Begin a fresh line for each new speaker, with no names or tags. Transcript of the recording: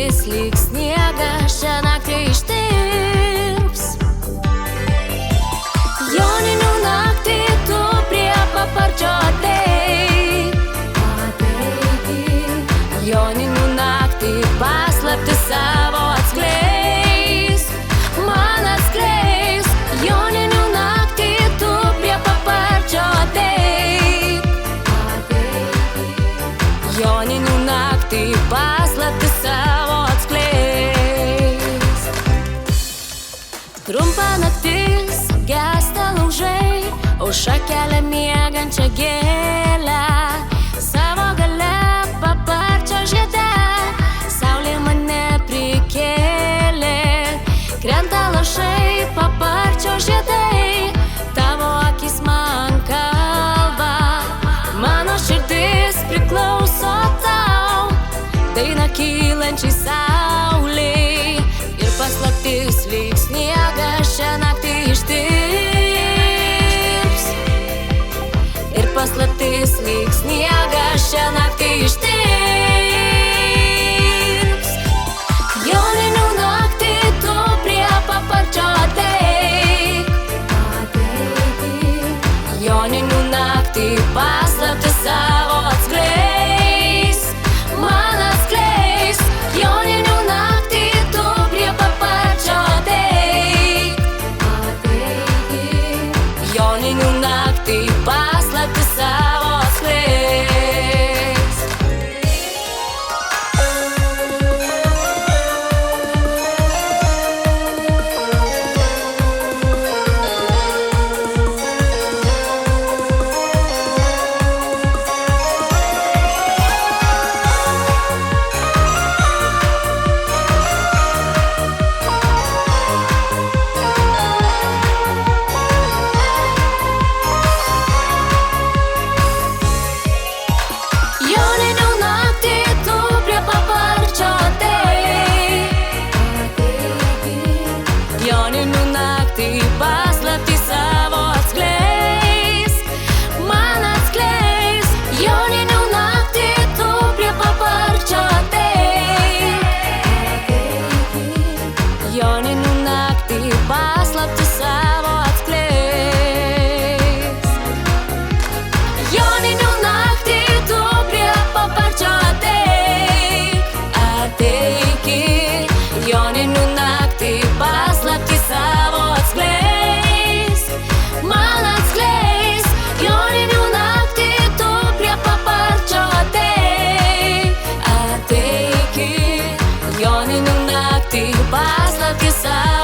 paslaptis lyg sniegas šią naktį ištirps. Joninių naktį tu prie paparčio ateik. Joninių naktį paslaptis savo atskleis, man atskleis. Joninių naktį tu prie paparčio ateik. Joninių naktį paslaptis savo atskleis. Trumpa naktis, gęsta laužai, aušra kelia miegančią gėlę. Savo gale paparčio žiede saulė mane prikėlė. Krenta lašai, paparčio žiedai, tavo akis man kalba. Mano širdis priklauso tau, daina kylančiai saulei. Ir paslaptis lyg sniegas šią naktį ištirps. Ir paslaptis lyg sniegas šią naktį ištirps. Joninių naktį tu prie paparčio ateik. Joninių naktį paslaptis savo atskleis, man atskleis. Joninių naktį tu prie paparčio ateik. Joninių naktį paslaptis savo atskleis. Joninių naktį tu prie paparčio ateik. Joninių naktį paslaptis savo atskleis, man atskleis. Joninių naktį tu prie paparčio ateik. Joninių naktį paslaptis savo atskleis. Joninių naktį tu prie paparčio ateik. Joninių naktį paslaptis savo atskleis, man atskleis. Joninių naktį tu prie paparčio ateik. Joninių naktį paslaptis savo